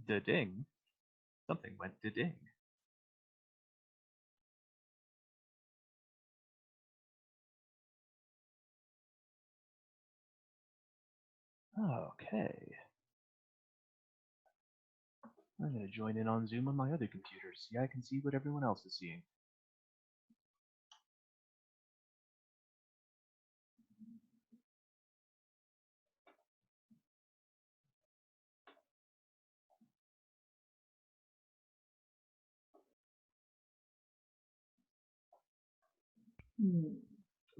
Da-ding. Something went da-ding. Okay. I'm going to join in on Zoom on my other computer. See, I can see what everyone else is seeing.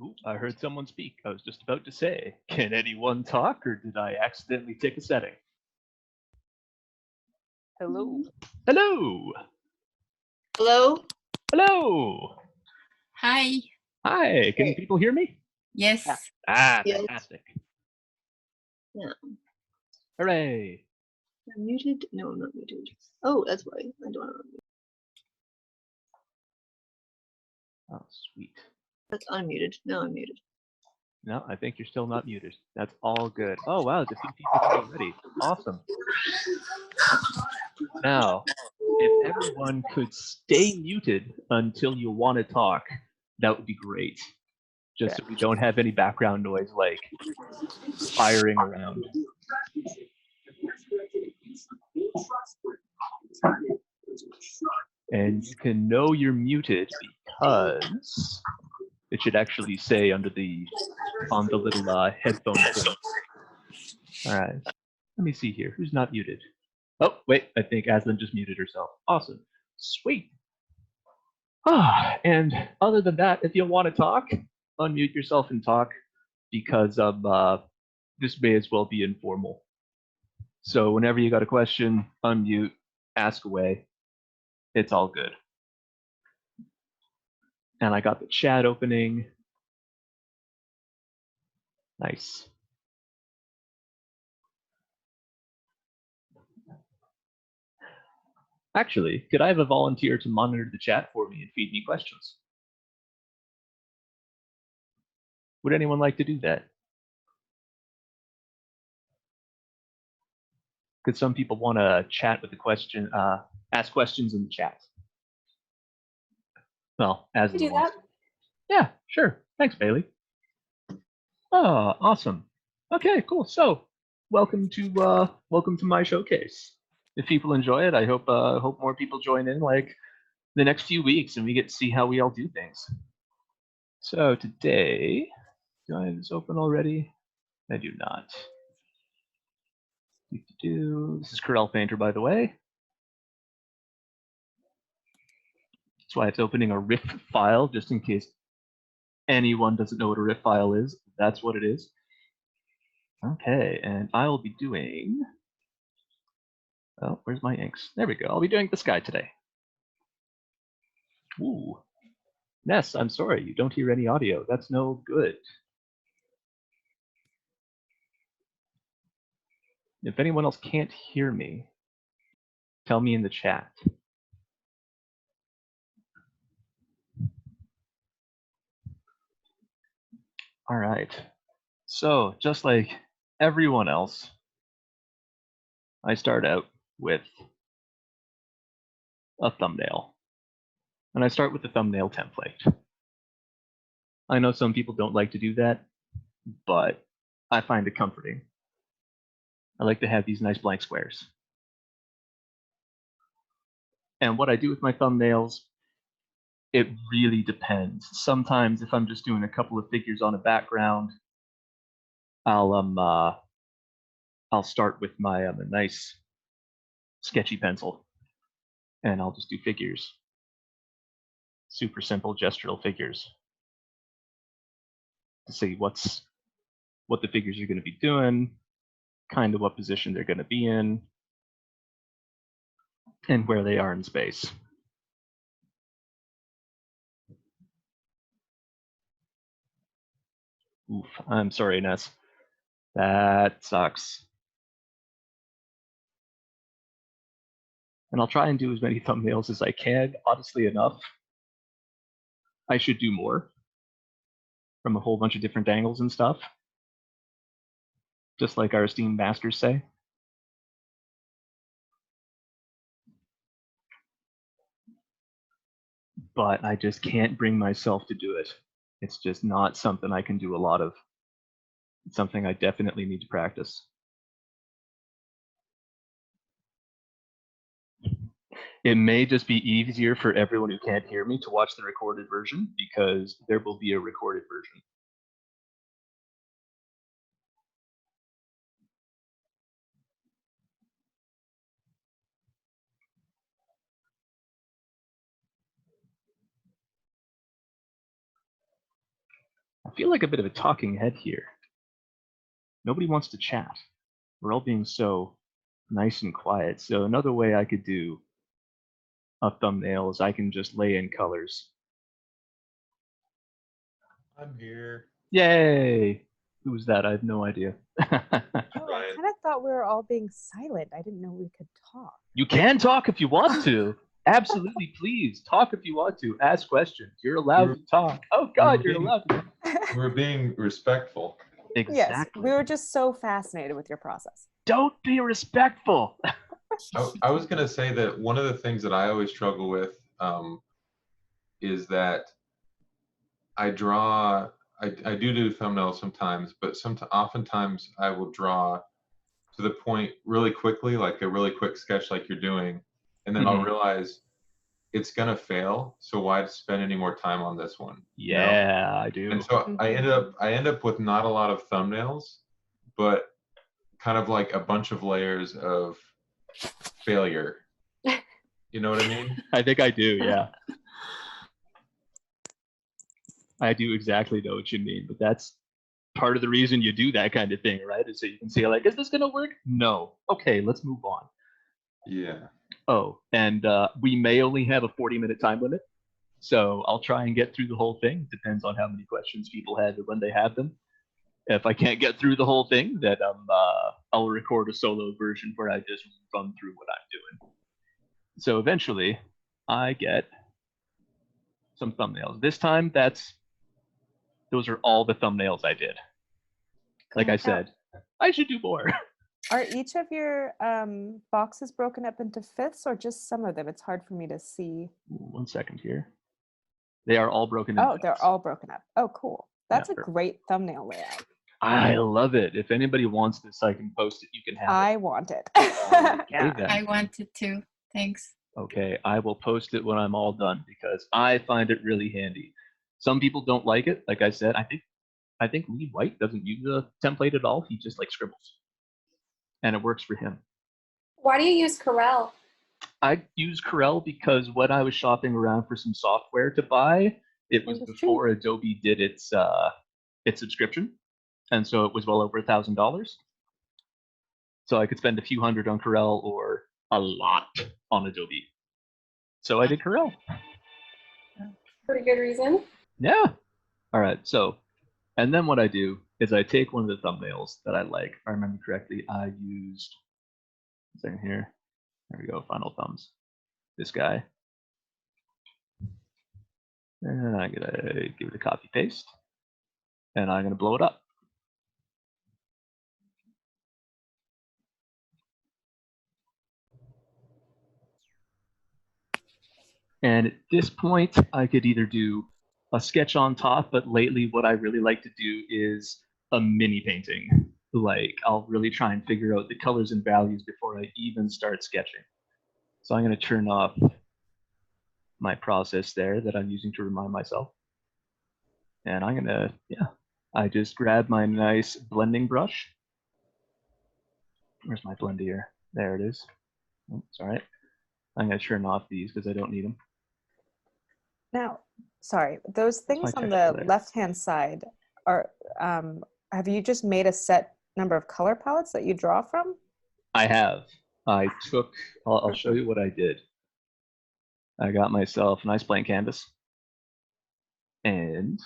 Ooh, I heard someone speak. I was just about to say, can anyone talk, or did I accidentally tick a setting? Hello. Hello! Hello? Hello! Hi. Hi, can people hear me? Yes. Ah, Yes. fantastic. Yeah. Hooray! I'm muted? No, I'm not muted. Oh, that's why. I don't know. Oh, sweet. That's unmuted. No, I'm muted. No, I think you're still not muted. That's all good. Oh, wow, there's a few people here already. Awesome. Now, if everyone could stay muted until you want to talk, that would be great. Just so we don't have any background noise like firing around. And you can know you're muted because it should actually say on the little headphone thing. All right. Let me see here. Who's not muted? Oh, wait. I think Aslan just muted herself. Awesome. Sweet. And other than that, if you want to talk, unmute yourself and talk because this may as well be informal. So whenever you got a question, unmute, ask away. It's all good. And I got the chat opening. Nice. Actually, could I have a volunteer to monitor the chat for me and feed me questions? Would anyone like to do that? Could some people want to chat with the question, ask questions in the chat? Well, as do that. Yeah, sure. Thanks, Bailey. Oh, awesome. Okay, cool. So, welcome to my showcase. If people enjoy it, I hope more people join in like the next few weeks, and we get to see how we all do things. So today, do I have this open already? I do not. This is Corel Painter, by the way. That's why it's opening a RIF file, just in case anyone doesn't know what a RIF file is. That's what it is. Okay, and I will be doing. Oh, where's my inks? There we go. I'll be doing this guy today. Ooh. Ness, I'm sorry, you don't hear any audio. That's no good. If anyone else can't hear me, tell me in the chat. All right. So, just like everyone else, I start out with a thumbnail. And I start with the thumbnail template. I know some people don't like to do that, but I find it comforting. I like to have these nice blank squares. And what I do with my thumbnails, it really depends. Sometimes if I'm just doing a couple of figures on a background, I'll start with my a nice sketchy pencil, and I'll just do figures. Super simple gestural figures to see what the figures are going to be doing, kind of what position they're going to be in, and where they are in space. Oof, I'm sorry, Ness. That sucks. And I'll try and do as many thumbnails as I can. Honestly enough, I should do more from a whole bunch of different angles and stuff, just like our esteemed masters say. but I just can't bring myself to do it. It's just not something I can do a lot of. It's something I definitely need to practice. It may just be easier for everyone who can't hear me to watch the recorded version because there will be a recorded version. I feel like a bit of a talking head here. Nobody wants to chat. We're all being so nice and quiet. So another way I could do a thumbnail is I can just lay in colors. I'm here. Yay! Who was that? I have no idea. Oh, I Ryan. kind of thought we were all being silent. I didn't know we could talk. You can talk if you want to. Absolutely, please talk if you want to. Ask questions. You're allowed to talk. Oh God, you're allowed to. We're being respectful. Exactly. Yes, we were just so fascinated with your process. Don't be respectful. I was going to say that one of the things that I always struggle with is that I draw, I do thumbnails sometimes, but oftentimes I will draw to the point really quickly, like a really quick sketch like you're doing, and then I'll realize it's going to fail, so why spend any more time on this one? Yeah, you know? I do. And so I end up with not a lot of thumbnails, but kind of like a bunch of layers of failure. You know what I mean? I think I do, yeah. I do exactly know what you mean, but that's part of the reason you do that kind of thing, right? Is so you can see like, is this gonna work? No. Okay, let's move on. Yeah. Oh, and we may only have a 40-minute time limit, so I'll try and get through the whole thing. Depends on how many questions people have and when they have them. If I can't get through the whole thing, then I'll record a solo version where I just run through what I'm doing. So eventually, I get some thumbnails. This time, those are all the thumbnails I did. Like I said, I should do more. Are each of your boxes broken up into fifths or just some of them? It's hard for me to see. 1 second here. They are all broken into Oh, they're fifths. all broken up. Oh, cool. That's Yeah, a great thumbnail layout. I love it. If anybody wants this, I can post it. You can have I it. want it. Okay, then. I want it too. Thanks. Okay, I will post it when I'm all done because I find it really handy. Some people don't like it. Like I said, I think Lee White doesn't use a template at all. He just like scribbles, and it works for him. Why do you use Corel? I use Corel because when I was shopping around for some software to buy, it was before Adobe did its subscription, and so it was well over $1,000. So I could spend a few hundred on Corel or a lot on Adobe. So I did Corel. Pretty good reason. Yeah. All right. So, and then what I do is I take one of the thumbnails that I like. If I remember correctly, I used, 1 second here. There we go. Final thumbs. This guy. And I'm gonna give it a copy paste, and I'm gonna blow it up. And at this point, I could either do a sketch on top, but lately what I really like to do is a mini painting. Like I'll really try and figure out the colors and values before I even start sketching. So I'm going to turn off my process there that I'm using to remind myself. And I'm going to, I just grab my nice blending brush. Where's my blendier? There it is. Oh, it's all right. I'm going to turn off these because I don't need them. Now, sorry, those things on the left-hand side are, have you just made a set number of color palettes that you draw from? I have. I took, I'll show you what I did. I got myself a nice blank canvas. And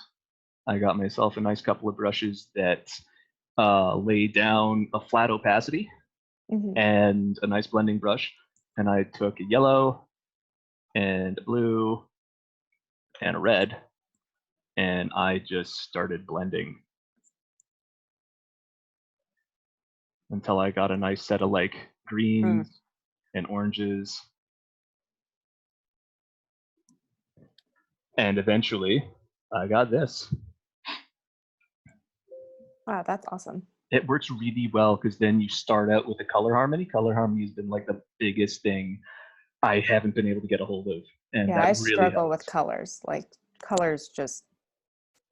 I got myself a nice couple of brushes that lay down a flat opacity and a nice blending brush. And I took a yellow and a blue and a red, and I just started blending until I got a nice set of like greens and oranges. And eventually, I got this. Wow, that's awesome. It works really well because then you start out with a color harmony. Color harmony has been like the biggest thing I haven't been able to get a hold of, and Yeah, that I really struggle helps. with colors. Like colors just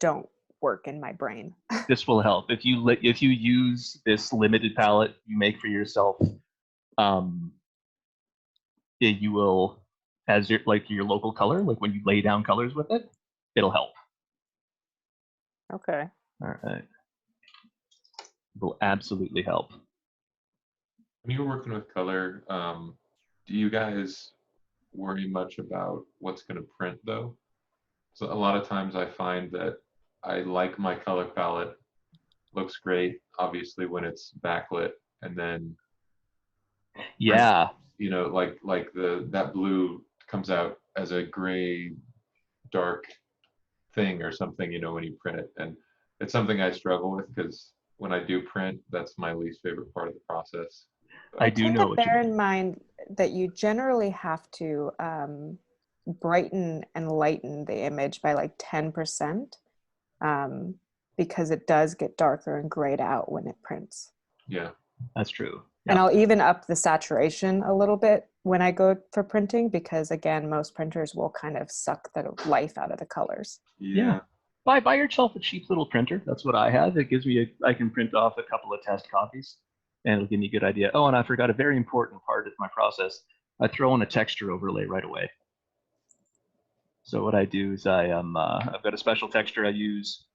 don't work in my brain. This will help if you use this limited palette you make for yourself. You will, as your local color, like when you lay down colors with it, it'll help. Okay. All right, it will absolutely help. When you're working with color, do you guys worry much about what's going to print though? So a lot of times I find that I like my color palette, looks great, obviously when it's backlit, and then Yeah, you know, like that blue comes out as a gray, dark thing or something, you know, when you print it, and it's something I struggle with because when I do print, that's my least favorite part of the process. I do Tend know to what you bear mean. in mind that you generally have to brighten and lighten the image by like 10%, because it does get darker and grayed out when it prints. Yeah. That's true. And Yeah. I'll even up the saturation a little bit when I go for printing, because again, most printers will kind of suck the life out of the colors. Yeah. Buy yourself a cheap little printer. That's what I have. It gives me I can print off a couple of test copies, and it'll give me a good idea. Oh, and I forgot a very important part of my process. I throw in a texture overlay right away. So what I do is I've got a special texture I use.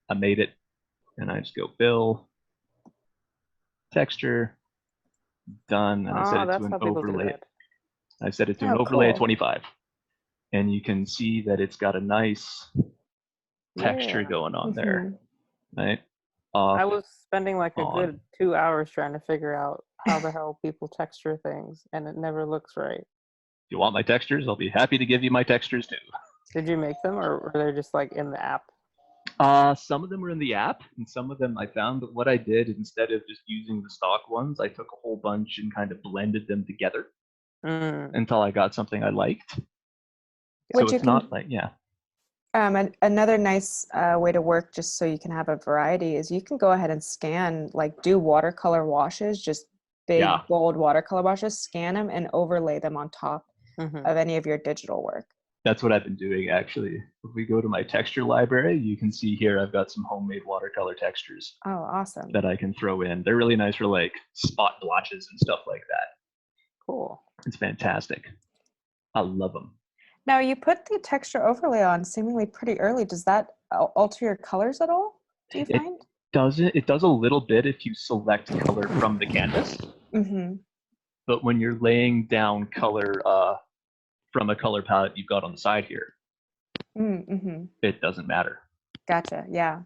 I made it, and I just go fill, texture, done, and I set Oh, it to that's an how people do overlay. that. I set it to an Oh, overlay of cool. 25, and you can see that it's got a nice texture Yeah. going on Mhm. there, right? I Off, was spending like a on. good 2 hours trying to figure out how the hell people texture things, and it never looks right. If you want my textures, I'll be happy to give you my textures too. Did you make them, or were they just like in the app? Some of them were in the app, and some of them I found that what I did, instead of just using the stock ones, I took a whole bunch and kind of blended them together Mm. until I got something I liked. What So you it's can not like, yeah. Another nice way to work, just so you can have a variety, is you can go ahead and scan, like do watercolor washes, just big, Yeah. bold watercolor washes, scan them and overlay them on top Mhm. of any of your digital work. That's what I've been doing, actually. If we go to my texture library, you can see here I've got some homemade watercolor textures Oh, awesome. that I can throw in. They're really nice for like spot blotches and stuff like that. Cool. It's fantastic. I love them. Now, you put the texture overlay on seemingly pretty early. Does that alter your colors at all, do you It find? It does a little bit if you select color from the canvas, Mm-hmm. but when you're laying down color from a color palette you've got on the side here, Mm-hmm. it doesn't matter. Gotcha. Yeah.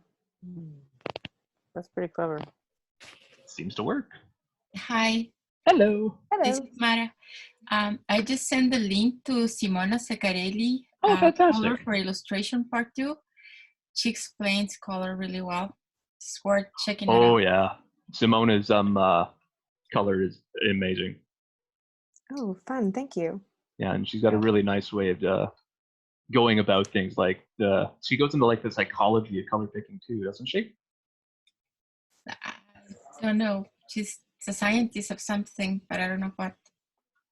That's pretty clever. It seems to work. Hi, Hello. this Hello. is Mara. I just sent the link to Simona Seccarelli, Oh, fantastic. Color for Illustration Part 2. She explains color really well. It's worth checking it Oh out. yeah, Simona's color is amazing. Oh, fun. Thank you. Yeah, and she's got a really nice way of going about things. Like she goes into like the psychology of color picking too, doesn't she? I don't know. She's a scientist of something, but I don't know what.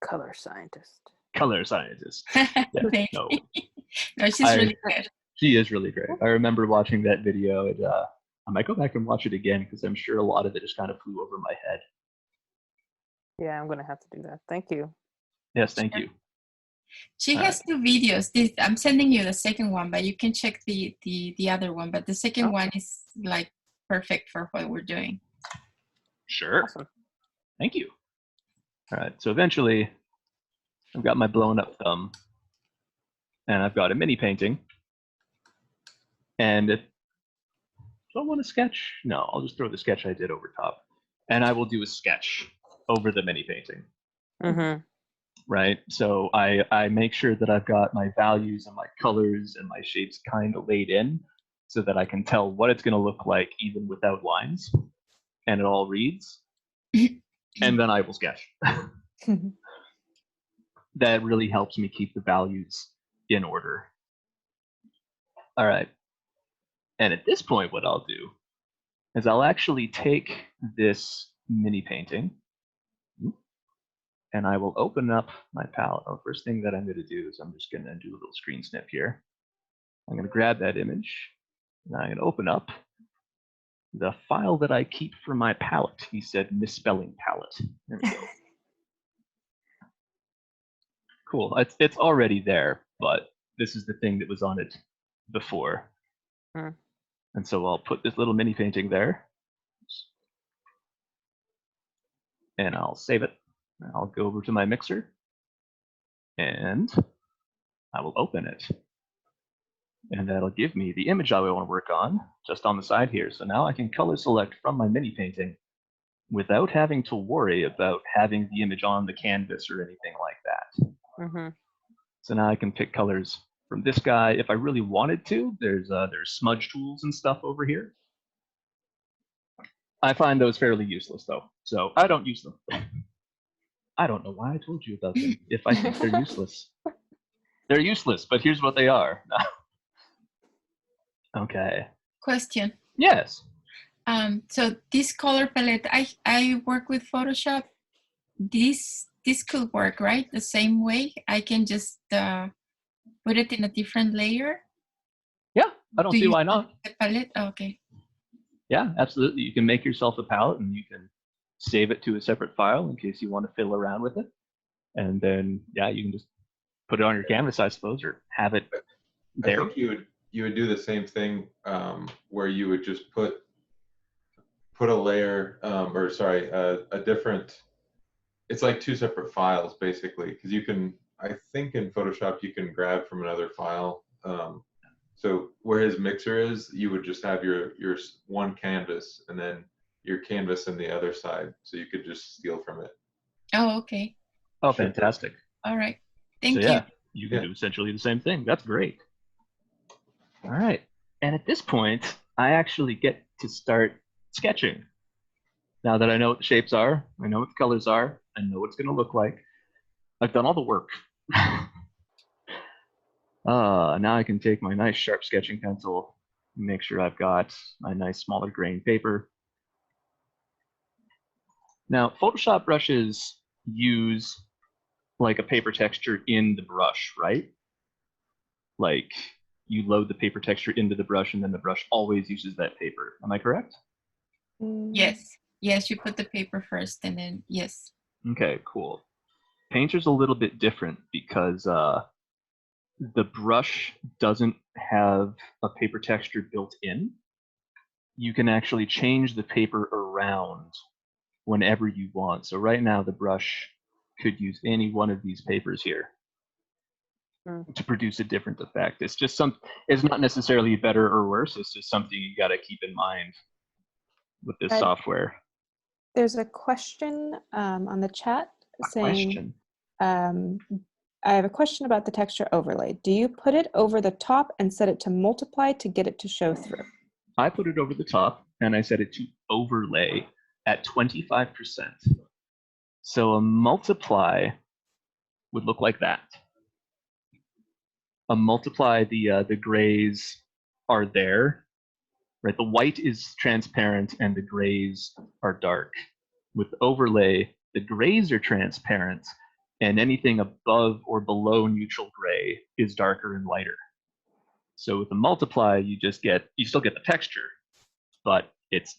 Color scientist. Color scientist. Yeah, Maybe. no, No, she's really good. she is really great. I remember watching that video, and I might go back and watch it again because I'm sure a lot of it just kind of flew over my head. Yeah, I'm gonna have to do that. Thank you. Yes, thank you. She All has 2 videos. I'm sending you the second one, but you can check the other one. But the second one is like perfect for what we're doing. Sure. Awesome. Thank you. All right, so eventually I've got my blown up thumb, and I've got a mini painting. And do I want to sketch? No, I'll just throw the sketch I did over top. And I will do a sketch over the mini painting, Mm-hmm. right? So I make sure that I've got my values and my colors and my shapes kind of laid in so that I can tell what it's going to look like even without lines. And it all reads. And then I will sketch. That really helps me keep the values in order. All right. And at this point, what I'll do is I'll actually take this mini painting and I will open up my palette. Oh, first thing that I'm going to do is I'm just going to do a little screen snip here. I'm going to grab that image and I'm going to open up the file that I keep for my palette. He said misspelling palette. There we go. Cool. It's already there, but this is the thing that was on it before. Hmm. And so I'll put this little mini painting there. And I'll save it. I'll go over to my mixer. And I will open it. And that'll give me the image I want to work on just on the side here. So now I can color select from my mini painting without having to worry about having the image on the canvas or anything like that. Mm-hmm. So now I can pick colors from this guy if I really wanted to. There's smudge tools and stuff over here. I find those fairly useless though, so I don't use them. I don't know why I told you about them if I think they're useless. They're useless, but here's what they are. Okay. Question. Yes. So this color palette, I work with Photoshop. This could work, right? The same way. I can just put it in a different layer. Yeah, I don't see why not. The palette. Oh, okay. Yeah, absolutely. You can make yourself a palette and you can save it to a separate file in case you want to fiddle around with it. And then, yeah, you can just put it on your canvas, I suppose, or have it there. I think you would do the same thing where you would just put a layer, a different. It's like two separate files basically, because you can. I think in Photoshop you can grab from another file. So where his mixer is, you would just have your one canvas and then your canvas on the other side, so you could just steal from it. Oh, okay. Oh, fantastic. All right. Thank so, you. yeah, you can do essentially the same thing. That's great. All right. And at this point, I actually get to start sketching. Now that I know what the shapes are, I know what the colors are, I know what it's going to look like. I've done all the work. Now I can take my nice sharp sketching pencil, make sure I've got my nice smaller grain paper. Now, Photoshop brushes use like a paper texture in the brush, right? Like you load the paper texture into the brush and then the brush always uses that paper. Am I correct? Yes. Yes, you put the paper first and then, yes. Okay, cool. Painter's a little bit different because the brush doesn't have a paper texture built in. You can actually change the paper around whenever you want. So right now the brush could use any one of these papers here to produce a different effect. It's just it's not necessarily better or worse. It's just something you got to keep in mind with this software. There's a question on the chat saying, Question. I have a question about the texture overlay. Do you put it over the top and set it to multiply to get it to show through? I put it over the top and I set it to overlay at 25%. So a multiply would look like that. A multiply, the grays are there, right? The white is transparent and the grays are dark. With overlay, the grays are transparent and anything above or below neutral gray is darker and lighter. So with the multiply, you still get the texture, but it's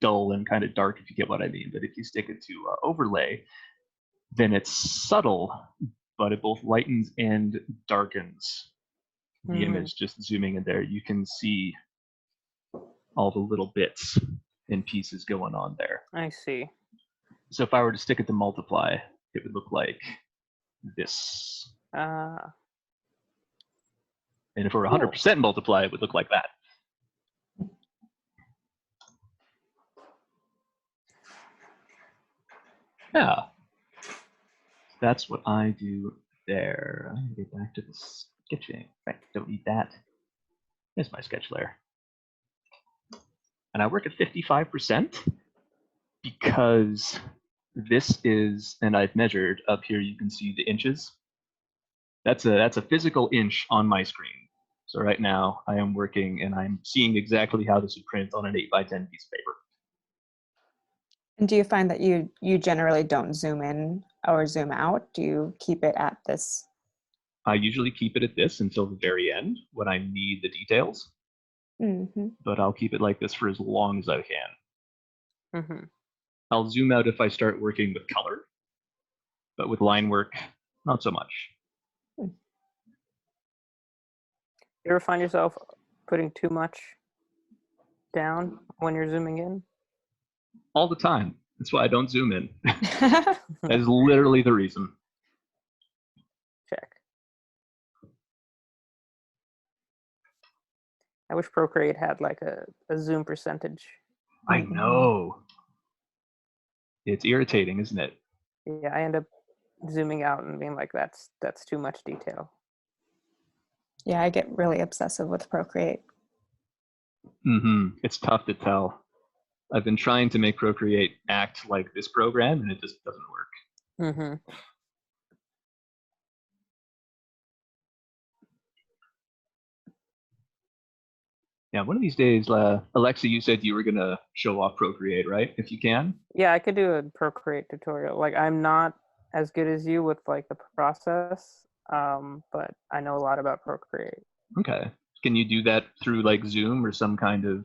dull and kind of dark, if you get what I mean. But if you stick it to overlay, then it's subtle, but it both lightens and darkens the image. Just zooming in there, you can see all the little bits and pieces going on there. I see. So if I were to stick it to multiply, it would look like this. And if it were 100% multiply, it would look like that. Yeah. That's what I do there. I'm gonna get back to the sketching. Right, don't need that. There's my sketch layer. And I work at 55% because this is, and I've measured up here, you can see the inches. That's a physical inch on my screen. So right now I am working and I'm seeing exactly how this would print on an 8x10 piece of paper. And do you find that you generally don't zoom in or zoom out? Do you keep it at this? I usually keep it at this until the very end when I need the details, Mm-hmm. but I'll keep it like this for as long as I can. Mm-hmm. I'll zoom out if I start working with color, but with line work, not so much. You ever find yourself putting too much down when you're zooming in? All the time. That's why I don't zoom in. That is literally the reason. Check. I wish Procreate had like a zoom percentage. I know. It's irritating, isn't it? Yeah, I end up zooming out and being like, that's too much detail. Yeah, I get really obsessive with Procreate. It's tough to tell. I've been trying to make Procreate act like this program, and it just doesn't work. Mm-hmm. Yeah, one of these days, Alexa, you said you were going to show off Procreate, right? If you can. Yeah, I could do a Procreate tutorial. Like, I'm not as good as you with like the process, but I know a lot about Procreate. Okay. Can you do that through like Zoom or some kind of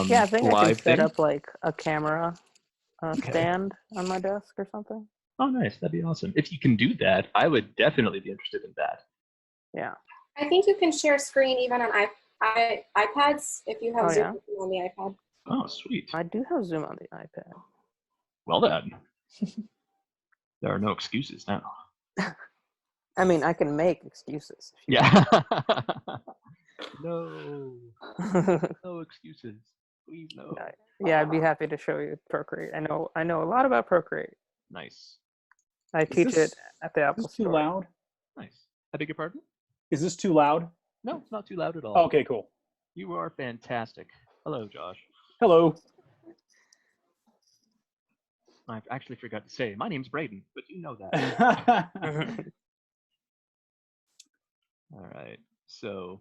Yeah, I think I can live set thing? up like a camera Okay. stand on my desk or something. Oh, nice. That'd be awesome. If you can do that, I would definitely be interested in that. Yeah. I think you can share screen even on iPads if you have Oh, Zoom yeah? on the iPad. Oh, sweet. I do have Zoom on the iPad. Well done. There are no excuses now. I mean, I can make excuses. Yeah. No. No excuses. Please no. Yeah, I'd be happy to show you Procreate. I know a lot about Procreate. Nice. I teach this- it at the Is Apple this too Store. loud? Nice. I beg your pardon? Is this too loud? No, it's not too loud at all. Okay, cool. You are fantastic. Hello, Josh. Hello. I actually forgot to say, my name's Braden, but you know that. All right. So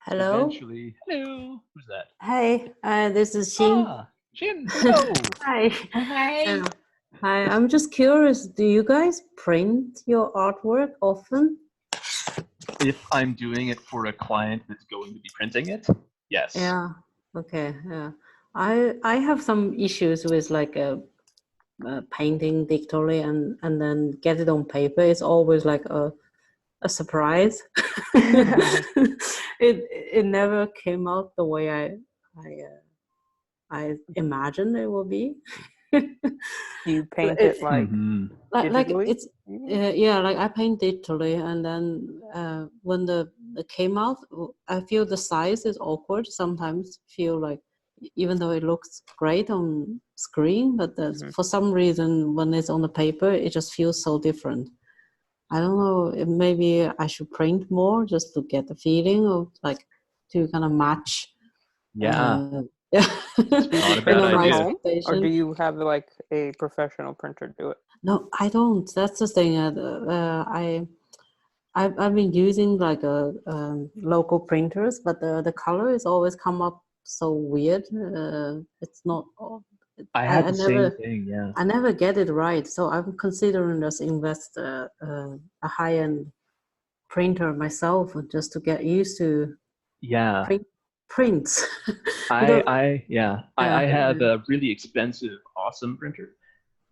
Hello. eventually, hello. Who's that? Hi, this is Xin. Ah, Jin. Hello. Hi. Hi. Hi. I'm just curious. Do you guys print your artwork often? If I'm doing it for a client that's going to be printing it, yes. Yeah. Okay. Yeah. I have some issues with like painting digitally and then get it on paper. It's always like a surprise. It never came out the way I imagined it will be. You paint it like like digitally? it's yeah, like I paint digitally, and then when the came out, I feel the size is awkward. Sometimes feel like even though it looks great on screen, but for some reason when it's on the paper, it just feels so different. I don't know. Maybe I should print more just to get the feeling of like to kind of match. Yeah. Yeah. Not a bad idea. Home, or do you have like a professional printer do it? No, I don't. That's the thing. I've been using like a local printers, but the color is always come up so weird. It's not. I had I the never, same thing, yeah. I never get it right. So I'm considering just invest a high-end printer myself just to get used to Yeah. prints. I have a really expensive, awesome printer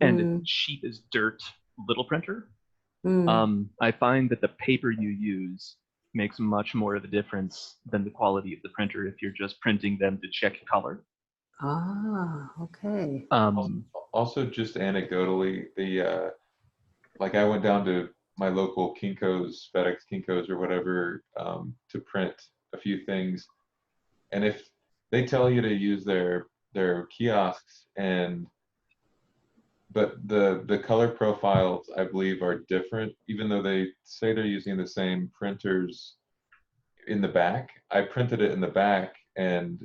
and a cheap as dirt little printer. I find that the paper you use makes much more of a difference than the quality of the printer if you're just printing them to check color. Ah, okay. Also, just anecdotally, like I went down to my local Kinko's, FedEx Kinko's or whatever, to print a few things, and if they tell you to use their kiosks, but the color profiles I believe are different, even though they say they're using the same printers in the back. I printed it in the back, and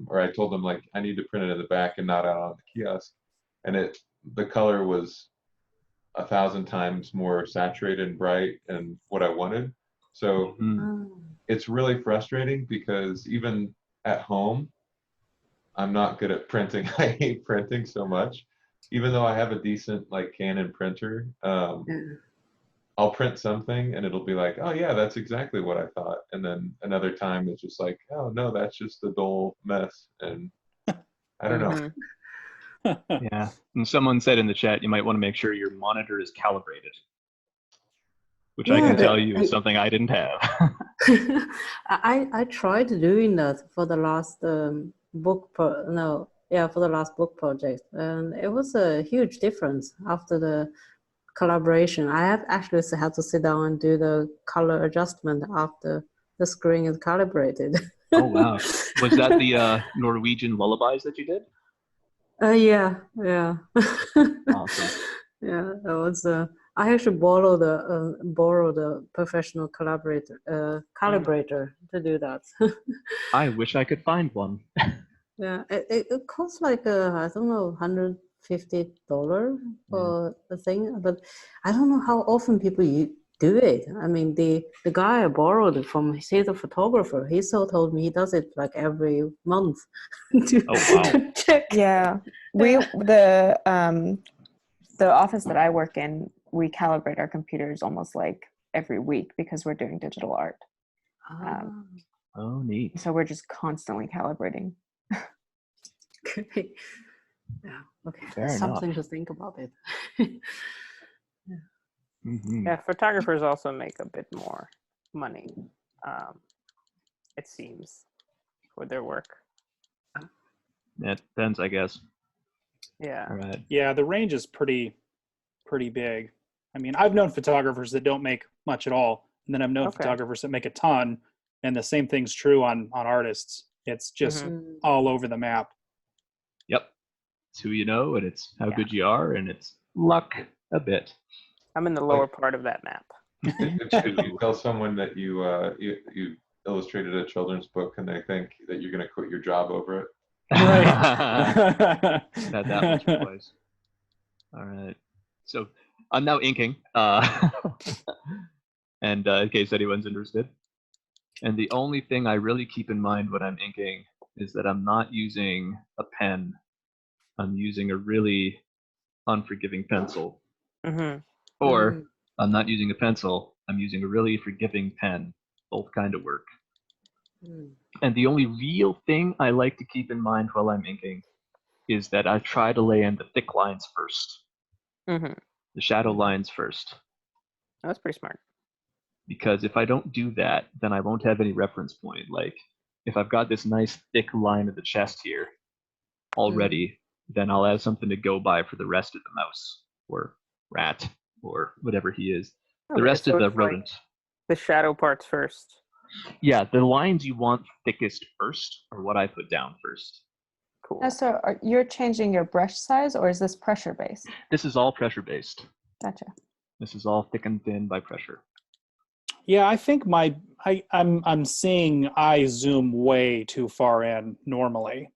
or I told them like I need to print it in the back and not out on the kiosk, and the color was 1,000 times more saturated and bright and what I wanted. So it's really frustrating because even at home, I'm not good at printing. I hate printing so much. Even though I have a decent like Canon printer, I'll print something and it'll be like, oh yeah, that's exactly what I thought. And then another time it's just like, oh no, that's just a dull mess. And I don't know. Yeah. And someone said in the chat, you might want to make sure your monitor is calibrated, which I Yeah, can tell you is something I didn't have. I tried doing that for the last for the last book project, and it was a huge difference after the collaboration. I have actually had to sit down and do the color adjustment after the screen is calibrated. Oh wow. Was that the Norwegian lullabies that you did? Yeah. Awesome. Yeah, it was. I actually borrowed a professional calibrator to do that. I wish I could find one. Yeah, it costs like I don't know, $150 for the thing, but I don't know how often people do it. I mean, the guy I borrowed it from, he's a photographer. He told me he does it like every month to, Oh, wow. to check. Yeah, the office that I work in, we calibrate our computers almost like every week because we're doing digital art. Oh, neat. So we're just constantly calibrating. Okay. Yeah. Okay. Fair That's enough. something to think about it. Mm-hmm. Yeah, photographers also make a bit more money, it seems, for their work. It depends, I guess. Yeah. All right. Yeah, the range is pretty big. I mean, I've known photographers that don't make much at all, and then I've known photographers that make a ton, and the same thing's true on artists. It's just all over the map. Yep. It's who you know, and it's how good you are, and it's luck a bit. I'm in the lower part of that map. If you tell someone that you illustrated a children's book and they think that you're going to quit your job over it. Right. Had that once or twice. All right. So I'm now inking, and in case anyone's interested. And the only thing I really keep in mind when I'm inking is that I'm not using a pen. I'm using a really unforgiving pencil. Or I'm not using a pencil. I'm using a really forgiving pen. Both kind of work. And the only real thing I like to keep in mind while I'm inking is that I try to lay in the thick lines first. The shadow lines first. That's pretty smart. Because if I don't do that, then I won't have any reference point. Like, if I've got this nice thick line of the chest here already, then I'll have something to go by for the rest of the mouse, or rat, or whatever he is. The rest of the rodent. The shadow parts first. Yeah, the lines you want thickest first are what I put down first. Cool. So you're changing your brush size, or is this pressure based? This is all pressure based. Gotcha. This is all thick and thin by pressure. Yeah, I think I'm seeing I zoom way too far in normally.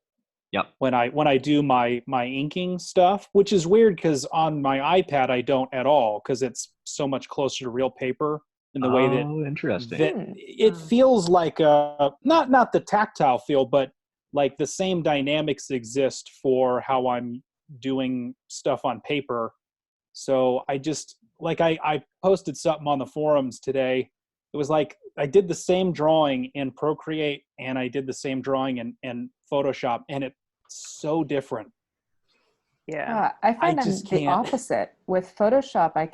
Yep. When I do my inking stuff, which is weird because on my iPad I don't at all because it's so much closer to real paper in the way that interesting. that it feels like not the tactile feel, but like the same dynamics exist for how I'm doing stuff on paper. So I just I posted something on the forums today. It was like I did the same drawing in Procreate and I did the same drawing in Photoshop, and it's so different. Yeah, I find them the opposite. With Photoshop, I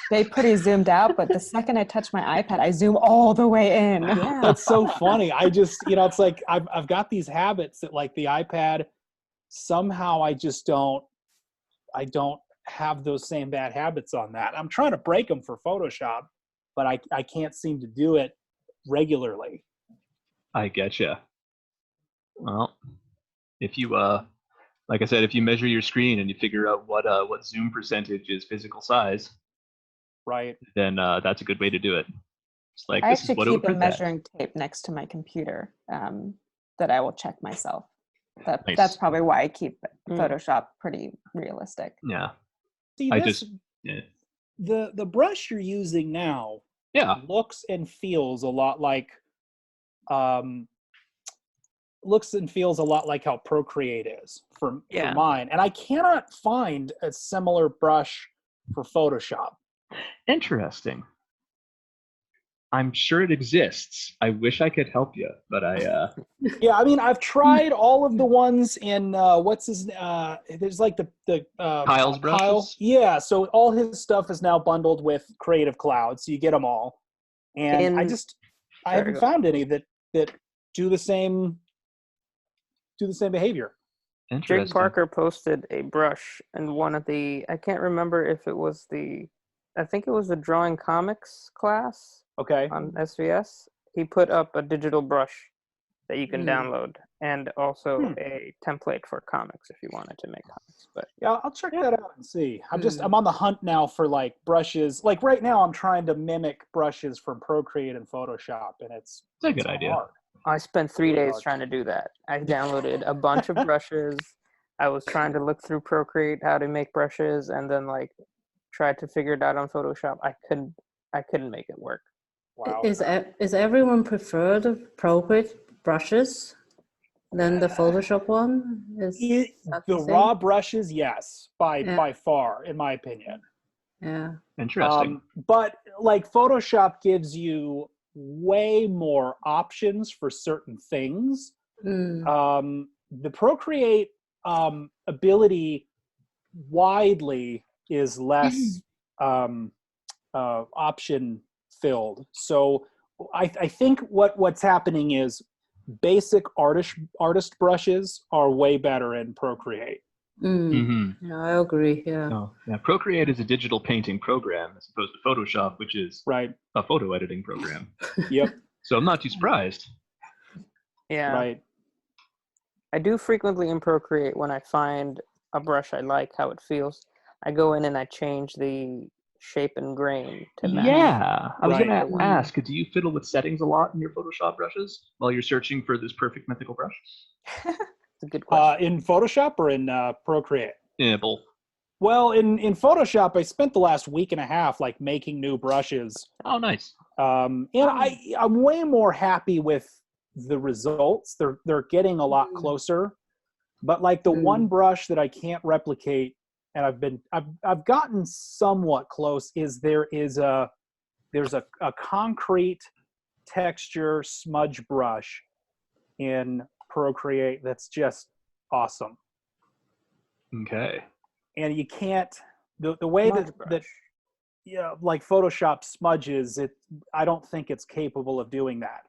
stay pretty zoomed out, but the second I touch my iPad, I zoom all the way in. Yeah, that's so funny. I just, it's like I've got these habits that like the iPad, somehow I don't have those same bad habits on that. I'm trying to break them for Photoshop, but I can't seem to do it regularly. I getcha. Well, if you like I said, if you measure your screen and you figure out what zoom percentage is physical size, right? Then that's a good way to do it. It's like I this is actually what it would keep a print measuring tape next to my computer that I will check myself. Nice. That's probably why I keep Photoshop pretty realistic. Yeah. See, the brush you're using now looks and feels a lot like looks and feels a lot like how Procreate is for Yeah. mine. And I cannot find a similar brush for Photoshop. Interesting. I'm sure it exists. I wish I could help you, but Yeah, I mean, I've tried all of the ones in there's like the Kyle's Kyle. brushes? Yeah, so all his stuff is now bundled with Creative Cloud, so you get them all. And I Sorry, haven't go. found any that do the same behavior. interesting. Jake Parker posted a brush, and one of the, I can't remember if it was I think it was the drawing comics class Okay. on SVS. He put up a digital brush that you can download, and also a template for comics if you wanted to make comics. But Yeah, I'll check that out and see. I'm on the hunt now for like brushes. Like right now I'm trying to mimic brushes from Procreate and Photoshop, and it's a good idea. hard. I spent 3 Really days hard. trying to do that. I downloaded a bunch of brushes. I was trying to look through Procreate how to make brushes, and then like tried to figure it out on Photoshop. I couldn't make it work. Wow. Is everyone prefer the Procreate brushes than the Photoshop one? Is that The same? raw brushes, yes, by far, in my opinion. Yeah. Interesting. But like Photoshop gives you way more options for certain things. The Procreate ability widely is less option filled. So I think what's happening is basic artist brushes are way better in Procreate. Yeah, I agree. Yeah. Oh, yeah. Procreate is a digital painting program as opposed to Photoshop, which is Right. a photo editing program. Yep. So I'm not too surprised. Yeah. Right. I do frequently in Procreate when I find a brush I like how it feels. I go in and I change the shape and grain to match. Yeah, I was Right. going to ask, do you fiddle with settings a lot in your Photoshop brushes while you're searching for this perfect mythical brush? It's a good question. In Photoshop or in Procreate? Yeah, both. Well, in Photoshop, I spent the last week and a half like making new brushes. Oh, nice. And I'm way more happy with the results. They're getting a lot closer. But like the one brush that I can't replicate, and I've gotten somewhat close, is there's a concrete texture smudge brush in Procreate that's just awesome. Okay. And you can't the way Smudge that brush. yeah, like Photoshop smudges, I don't think it's capable of doing that.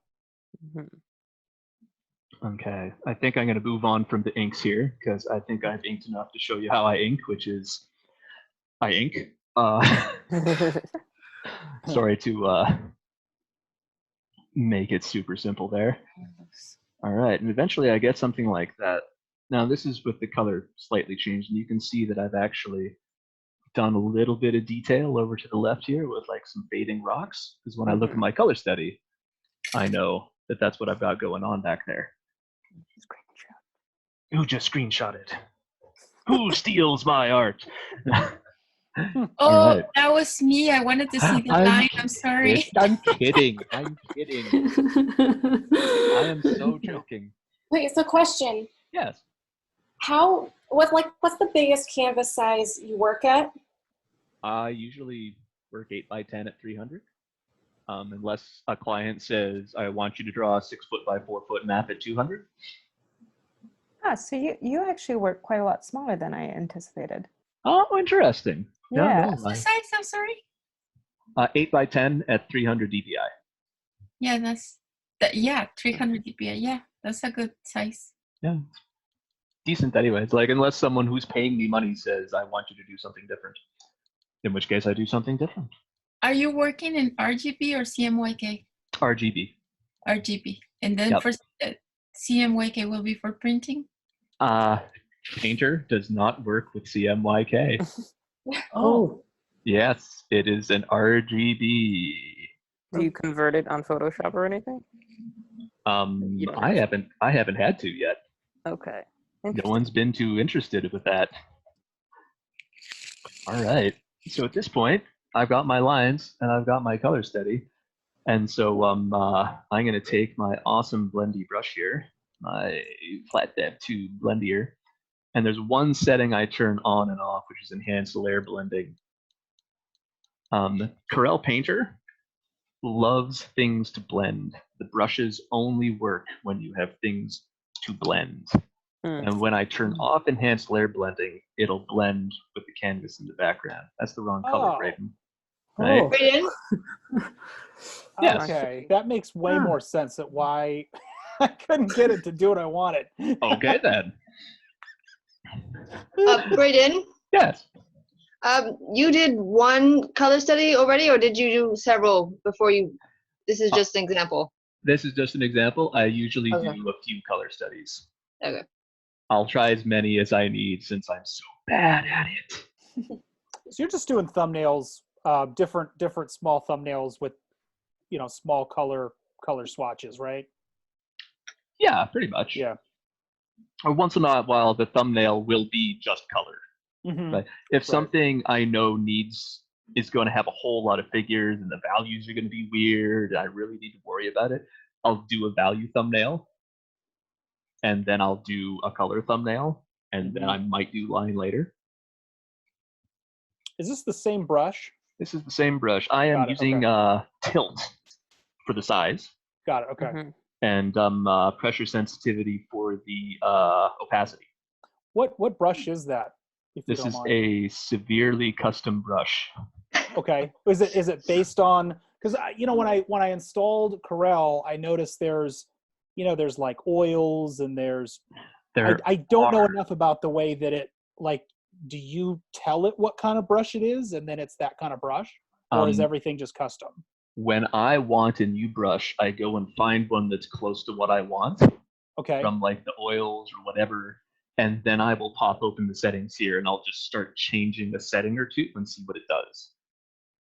Okay. I think I'm going to move on from the inks here because I think I've inked enough to show you how I ink, which is I ink. Sorry to make it super simple there. All right. And eventually I get something like that. Now this is with the color slightly changed, and you can see that I've actually done a little bit of detail over to the left here with like some fading rocks, because when I look at my color study, I know that that's what I've got going on back there. Who just screenshotted? Who steals my art? Oh, right. that was me. I wanted to see the line. I'm sorry. I'm kidding. I'm kidding. I am so joking. Wait, so question. Yes. What's the biggest canvas size you work at? I usually work 8x10 at 300. Unless a client says, I want you to draw a 6 foot by 4 foot map at 200. So you actually work quite a lot smaller than I anticipated. Oh, interesting. Yeah. What's the size? I'm sorry. 8x10 at 300 dpi. Yeah, yeah, 300 dpi. Yeah, that's a good size. Yeah. Decent anyways. Like, unless someone who's paying me money says, I want you to do something different. In which case I do something different. Are you working in RGB or CMYK? RGB. RGB. And then Yep. for CMYK will be for printing? Painter does not work with CMYK. Oh. Yes, it is an RGB. Do you convert it on Photoshop or anything? You don't I have to. haven't had to yet. Okay. No one's been too interested with that. All right. So at this point, I've got my lines and I've got my color steady. And so I'm going to take my awesome blendy brush here, my flat dab 2 blendier, and there's one setting I turn on and off, which is enhanced layer blending. Corel Painter loves things to blend. The brushes only work when you have things to blend. And when I turn off enhanced layer blending, it'll blend with the canvas in the background. That's the wrong color, Braden. Right? Braden? Yes. Okay, that makes way more sense at why I couldn't get it to do what I wanted. Okay, then. Braden, Yes. you did one color study already, or did you do several before you? This is just an example. This is just an example. I usually Okay. do a few color studies. Okay. I'll try as many as I need since I'm so bad at it. So you're just doing thumbnails, different small thumbnails with, small color swatches, right? Yeah, pretty much. Yeah. Or once in a while, the thumbnail will be just color. Mm-hmm. Right? If something I know is going to have a whole lot of figures and the values are going to be weird, I really need to worry about it, I'll do a value thumbnail, and then I'll do a color thumbnail, and then I might do line later. Is this the same brush? This is the same brush. I am using tilt for the size. Got it. Okay. And pressure sensitivity for the opacity. What brush is that? If you This don't is mind? a severely custom brush. Okay. Is it based on? Because when I installed Corel, I noticed there's like oils and I don't know enough about the way that it like. Do you tell it what kind of brush it is, and then it's that kind of brush, or is everything just custom? When I want a new brush, I go and find one that's close to what I want. Okay. From like the oils or whatever, and then I will pop open the settings here, and I'll just start changing a setting or two and see what it does.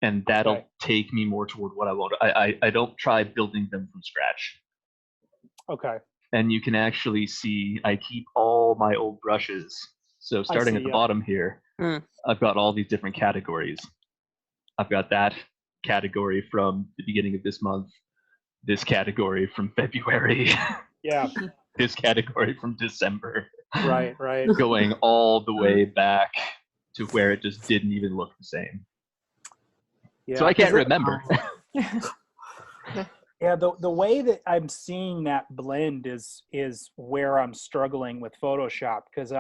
And that'll take me more toward what I want. I don't try building them from scratch. Okay. And you can actually see I keep all my old brushes. So starting at the bottom here, I've got all these different categories. I've got that category from the beginning of this month, this category from February. Yeah. This category from December. Right. Going all the way back to where it just didn't even look the same. Yeah, so I can't remember. Yeah, the way that I'm seeing that blend is where I'm struggling with Photoshop, because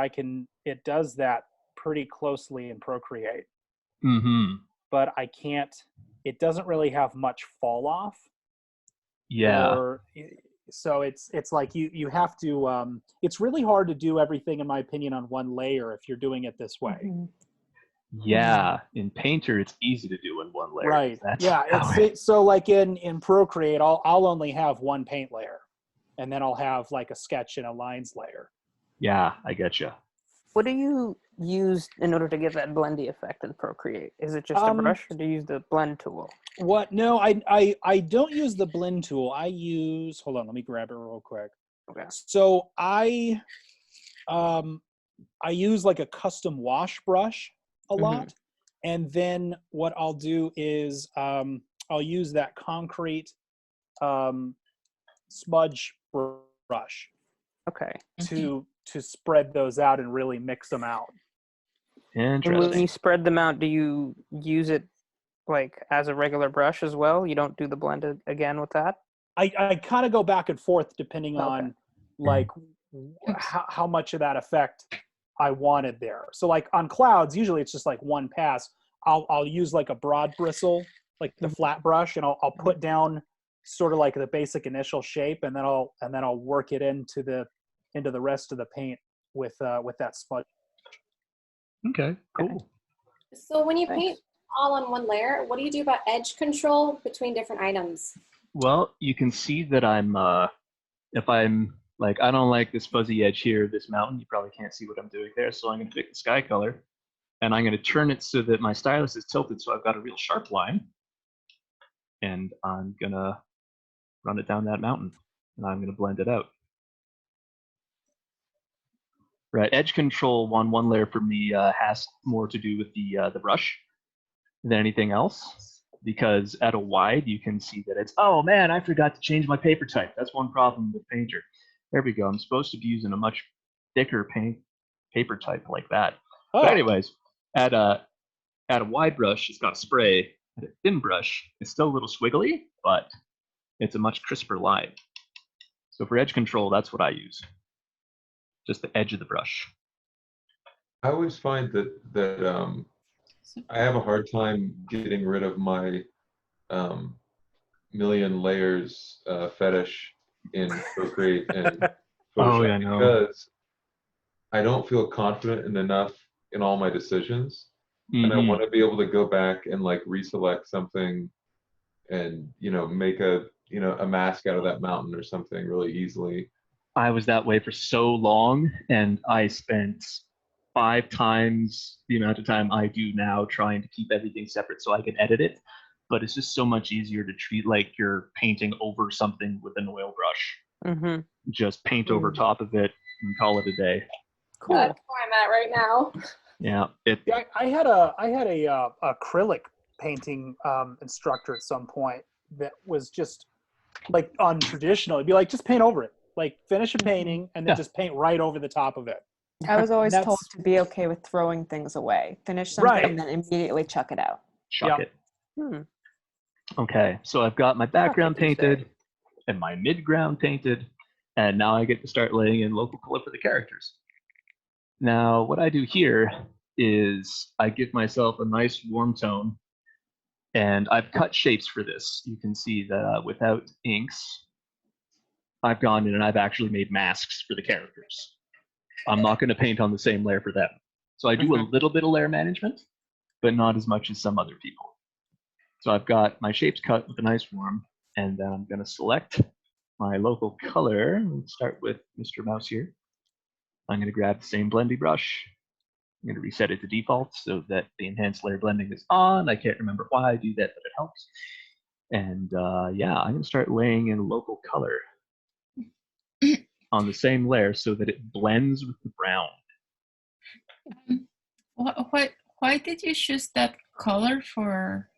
it does that pretty closely in Procreate. Mm-hmm. But it doesn't really have much fall off. Yeah. So it's like you have to, it's really hard to do everything, in my opinion, on one layer if you're doing it this way. Mm-hmm. Yeah, in Painter it's easy to do in one layer. Right. So like in Procreate, I'll only have one paint layer, and then I'll have like a sketch and a lines layer. Yeah, I get you. What do you use in order to get that blendy effect in Procreate? Is it just a brush, or do you use the blend tool? No, I don't use the blend tool. I use, hold on, let me grab it real quick. Okay. So I use like a custom wash brush a lot. And then what I'll do is I'll use that concrete smudge brush. Okay. To spread those out and really mix them out. Interesting. And when you spread them out, do you use it like as a regular brush as well? You don't do the blend again with that? I kind of go back and forth depending on like how much of that effect I wanted there. So like on clouds, usually it's just like one pass. I'll use like a broad bristle, like the flat brush, and I'll put down sort of like the basic initial shape, and then I'll work it into the rest of the paint with that smudge. Okay, cool. So when you paint all on one layer, what do you do about edge control between different items? Well, you can see that if I'm like, I don't like this fuzzy edge here, this mountain, you probably can't see what I'm doing there. So I'm going to pick the sky color, and I'm going to turn it so that my stylus is tilted so I've got a real sharp line. And I'm going to run it down that mountain, and I'm going to blend it out. Right, edge control on one layer for me has more to do with the brush than anything else. because at a wide, you can see that it's, oh man, I forgot to change my paper type. That's one problem with Painter. There we go. I'm supposed to be using a much thicker paper type like that. Oh, But anyways, at a wide brush, it's got spray. At a thin brush, it's still a little squiggly, but it's a much crisper line. So for edge control, that's what I use. Just the edge of the brush. I always find that I have a hard time getting rid of my million layers fetish in Procreate and Oh, Photoshop yeah, no. because I don't feel confident enough in all my decisions, and I Mhm. want to be able to go back and like reselect something, and make a mask out of that mountain or something really easily. I was that way for so long, and I spent 5 times the amount of time I do now trying to keep everything separate so I can edit it. But it's just so much easier to treat like you're painting over something with an oil brush. Mm-hmm. Just paint over top of it and call it a day. Cool. That's where I'm at right now. Yeah, yeah, I had a acrylic painting instructor at some point that was just like on traditional. It'd be like, just paint over it. Like finish a painting and then Yeah. just paint right over the top of it. I was always That's- told to be okay with throwing things away. Finish something Right. and then immediately chuck it out. chuck Yep. it. Hmm. Okay, so I've got my background Chuck it, you say. painted and my midground painted, and now I get to start laying in local color for the characters. Now, what I do here is I give myself a nice warm tone, and I've cut shapes for this. You can see that without inks, I've gone in and I've actually made masks for the characters. I'm not going to paint on the same layer for them. So I do a little bit of layer management, but not as much as some other people. So I've got my shapes cut with a nice warm, and then I'm going to select my local color. Let's start with Mr. Mouse here. I'm going to grab the same blendy brush. I'm going to reset it to default so that the enhanced layer blending is on. I can't remember why I do that, but it helps. And yeah, I'm going to start laying in local color on the same layer so that it blends with the brown. Why did you choose that color for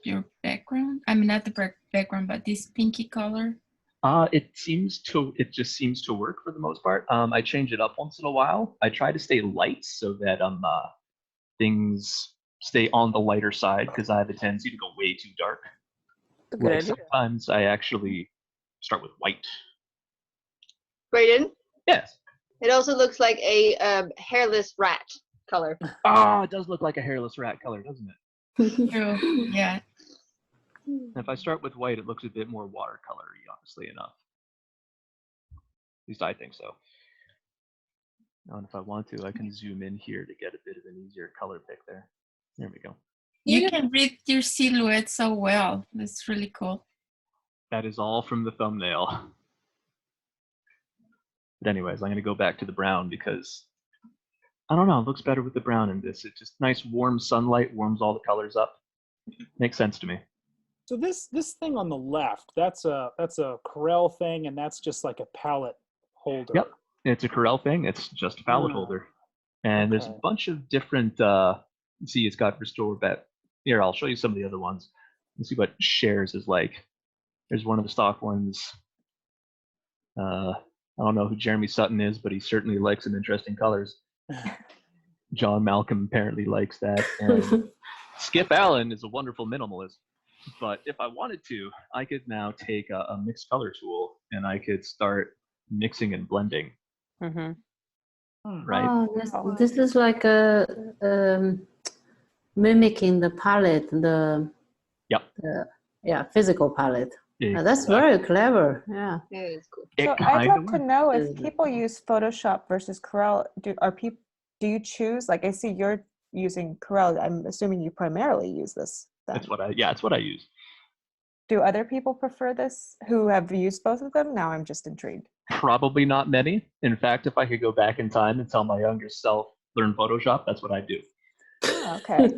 your background? I mean, not the background, but this pinky color. It just seems to work for the most part. I change it up once in a while. I try to stay light so that things stay on the lighter side because I have a tendency to go way too dark. That's a good Like idea. sometimes I actually start with white. Braden, Yes. it also looks like a hairless rat color. Oh, it does look like a hairless rat color, doesn't it? True. Yeah. And if I start with white, it looks a bit more watercolory, honestly enough. At least I think so. And if I want to, I can zoom in here to get a bit of an easier color pick there. There we go. You can read your silhouette so well. That's really cool. That is all from the thumbnail. But anyways, I'm going to go back to the brown because, I don't know, it looks better with the brown in this. It's just nice warm sunlight, warms all the colors up. Makes sense to me. So this thing on the left, that's a Corel thing, and that's just like a palette holder. Yep, it's a Corel thing. It's just a palette holder. And there's a Okay. bunch of different, see, it's got restore bet. Here, I'll show you some of the other ones. Let's see what shares is like. There's one of the stock ones. I don't know who Jeremy Sutton is, but he certainly likes some interesting colors. John Malcolm apparently likes that. And Skip Allen is a wonderful minimalist. But if I wanted to, I could now take a mixed color tool and I could start mixing and blending. Mm-hmm. Right? Oh, this is like a mimicking the palette, physical palette. That's very clever. Yeah. Yeah, it's cool. It So I'd kinda love to works. know if people use Photoshop versus Corel. Do you choose? Like I see you're using Corel. I'm assuming you primarily use this. Then. That's what I use. Do other people prefer this who have used both of them? Now I'm just intrigued. Probably not many. In fact, if I could go back in time and tell my younger self, learn Photoshop, that's what I'd do. Oh, okay.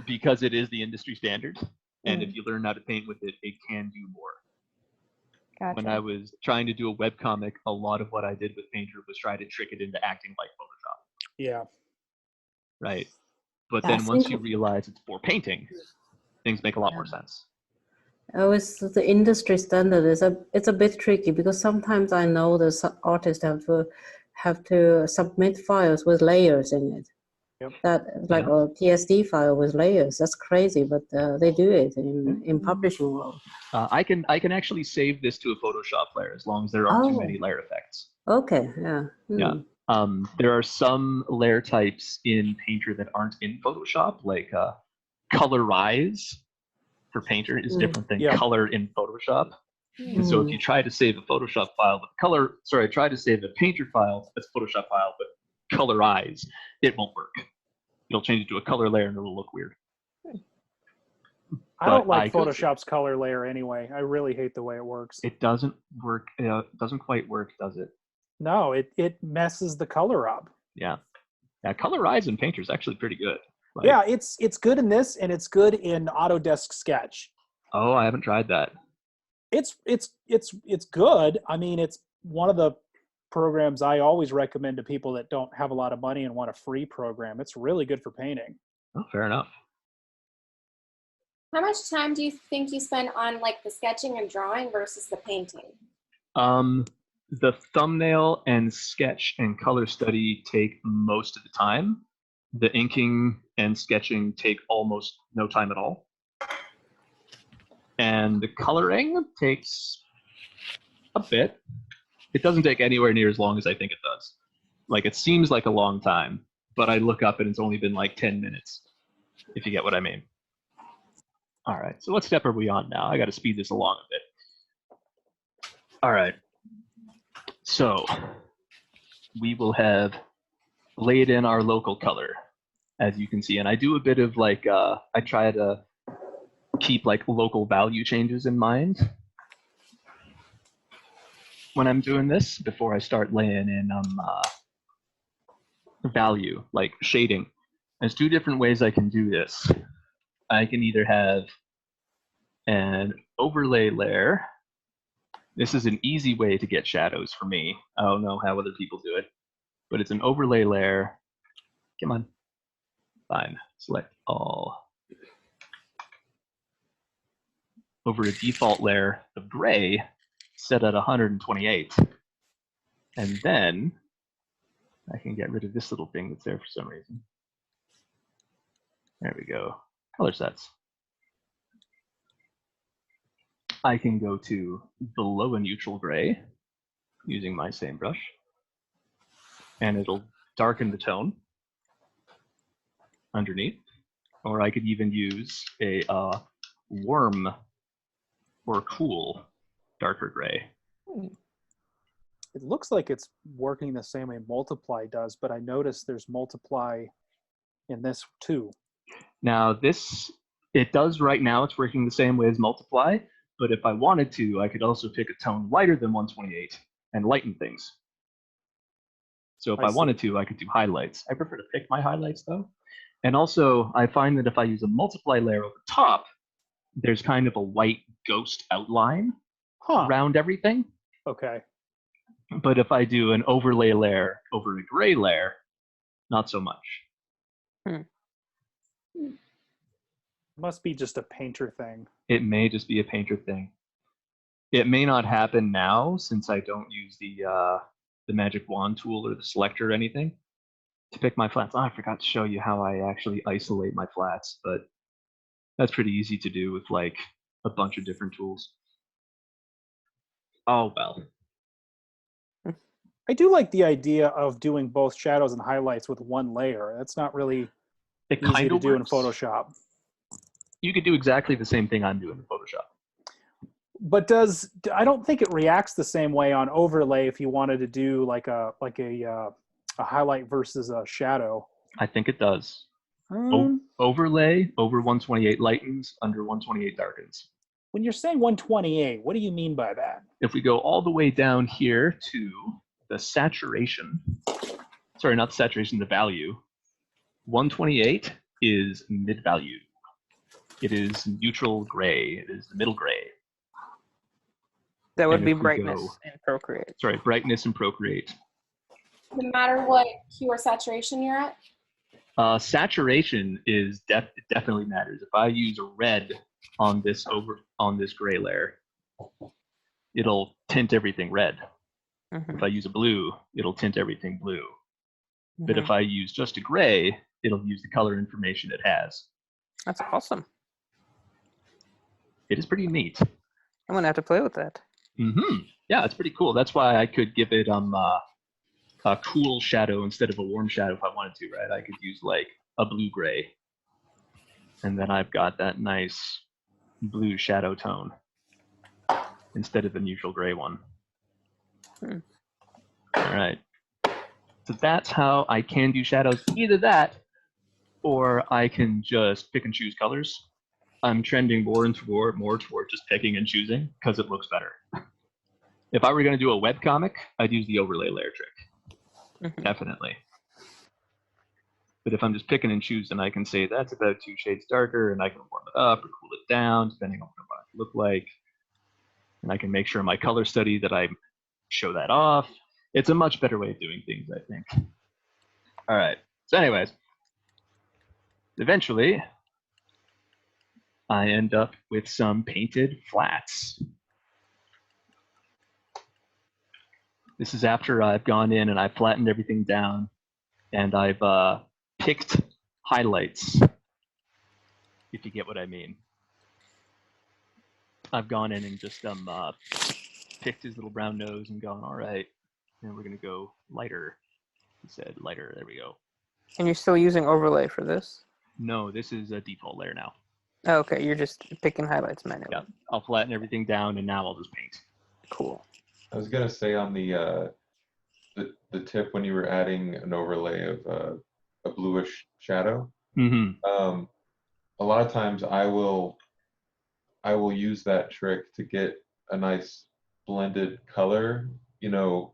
Because it is the industry standard. And if you learn how to paint with it, it can do more. Gotcha. When I was trying to do a webcomic, a lot of what I did with Painter was try to trick it into acting like Photoshop. Yeah. Right. But Yeah, I then once think- you realize it's for painting, things make a lot more sense. With the industry standard, it's a bit tricky because sometimes I know the artists have to submit files with layers in it. Yep. That like a PSD file with layers. That's crazy, but they do it in publishing world. I can actually save this to a Photoshop layer as long as there aren't too many layer effects. Okay. Yeah. Yeah. There are some layer types in Painter that aren't in Photoshop, like colorize for Painter is different than color in Photoshop. And so if you try to save a Photoshop file with try to save a Painter file that's a Photoshop file, but colorize, it won't work. It'll change it to a color layer and it'll look weird. I don't like Photoshop's color layer anyway. I really hate the way it works. It doesn't work. It doesn't quite work, does it? No, it messes the color up. Yeah. Yeah, colorize in Painter is actually pretty good. Like, yeah, it's good in this, and it's good in Autodesk Sketch. Oh, I haven't tried that. It's good. I mean, it's one of the programs I always recommend to people that don't have a lot of money and want a free program. It's really good for painting. Oh, fair enough. How much time do you think you spend on like the sketching and drawing versus the painting? The thumbnail and sketch and color study take most of the time. The inking and sketching take almost no time at all. And the coloring takes a bit. It doesn't take anywhere near as long as I think it does. Like, it seems like a long time, but I look up and it's only been like 10 minutes, if you get what I mean. All right, so what step are we on now? I got to speed this along a bit. All right. So we will have laid in our local color, as you can see. And I do a bit of like, I try to keep like local value changes in mind when I'm doing this before I start laying in value, like shading. There's two different ways I can do this. I can either have an overlay layer. This is an easy way to get shadows for me. I don't know how other people do it, but it's an overlay layer. Come on. Fine. Select all. Over a default layer of gray set at 128. And then I can get rid of this little thing that's there for some reason. There we go. Color sets. I can go to below a neutral gray using my same brush, and it'll darken the tone underneath. Or I could even use a warm or cool darker gray. It looks like it's working the same way Multiply does, but I noticed there's Multiply in this too. Now this, it does right now, it's working the same way as Multiply, but if I wanted to, I could also pick a tone lighter than 128 and lighten things. So if I wanted to, I could do highlights. I prefer to pick my highlights though. And also, I find that if I use a Multiply layer over top, there's kind of a white ghost outline around everything. Okay. But if I do an overlay layer over a gray layer, not so much. Must be just a Painter thing. It may just be a Painter thing. It may not happen now since I don't use the magic wand tool or the selector or anything to pick my flats. Oh, I forgot to show you how I actually isolate my flats, but that's pretty easy to do with like a bunch of different tools. Oh, well. I do like the idea of doing both shadows and highlights with one layer. That's not really easy to do in Photoshop. You could do exactly the same thing I'm doing in Photoshop. But I don't think it reacts the same way on overlay if you wanted to do like a highlight versus a shadow. I think it does. Overlay over 128 lightens, under 128 darkens. When you're saying 128, what do you mean by that? If we go all the way down here to the saturation, sorry, not the saturation, the value, 128 is mid-value. It is neutral gray. It is the middle gray. That would be brightness in Procreate. Sorry, brightness in Procreate. No matter what hue or saturation you're at? Saturation is definitely matters. If I use a red on this gray layer, it'll tint everything red. If I use a blue, it'll tint everything blue. But if I use just a gray, it'll use the color information it has. That's awesome. It is pretty neat. I'm gonna have to play with that. Yeah, it's pretty cool. That's why I could give it a cool shadow instead of a warm shadow if I wanted to, right? I could use like a blue gray, and then I've got that nice blue shadow tone instead of the neutral gray one. All right. So that's how I can do shadows. Either that, or I can just pick and choose colors. I'm trending more toward just picking and choosing because it looks better. If I were going to do a webcomic, I'd use the overlay layer trick. Definitely. But if I'm just picking and choosing, I can say that's about 2 shades darker, and I can warm it up or cool it down, depending on what it look like. And I can make sure in my color study that I show that off. It's a much better way of doing things, I think. All right. So anyways, eventually, I end up with some painted flats. This is after I've gone in and I've flattened everything down, and I've picked highlights, if you get what I mean. I've gone in and just picked his little brown nose and gone, all right, and we're going to go lighter. He said lighter. There we go. And you're still using overlay for this? No, this is a default layer now. Oh, okay, you're just picking highlights manually. Yeah, I'll flatten everything down, and now I'll just paint. Cool. I was gonna say on the tip when you were adding an overlay of a bluish shadow. A lot of times I will use that trick to get a nice blended color, you know,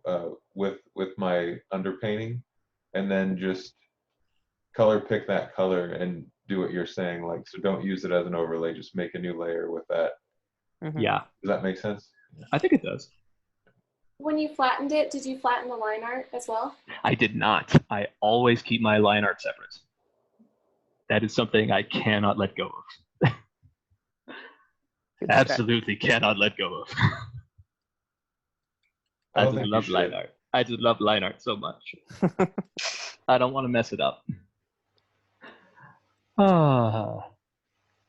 with my underpainting, and then just color pick that color and do what you're saying. Like, so don't use it as an overlay. Just make a new layer with that. Yeah. Does that make sense? I think it does. When you flattened it, did you flatten the line art as well? I did not. I always keep my line art separate. That is something I cannot let go of. Absolutely cannot let go of. I just love line art. I just love line art so much. I don't want to mess it up.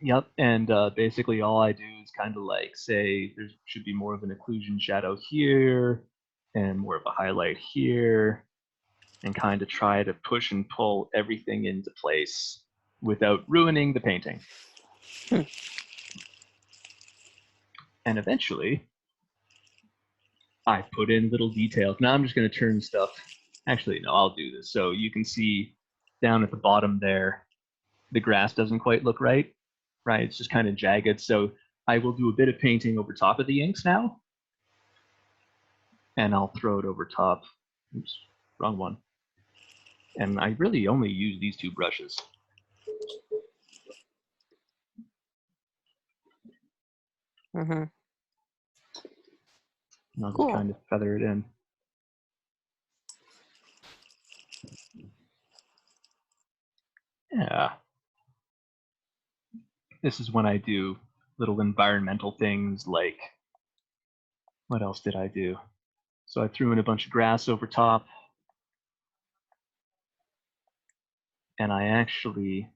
Yep, and basically all I do is kind of like say there should be more of an occlusion shadow here and more of a highlight here, and kind of try to push and pull everything into place without ruining the painting. And eventually, I put in little details. Now I'm just going to turn stuff. Actually, no, I'll do this. So you can see down at the bottom there, the grass doesn't quite look right. Right, it's just kind of jagged. So I will do a bit of painting over top of the inks now. And I'll throw it over top. Oops, wrong one. And I really only use these 2 brushes. And I'll just kind of feather it in. Yeah. This is when I do little environmental things like, what else did I do? So I threw in a bunch of grass over top. And I actually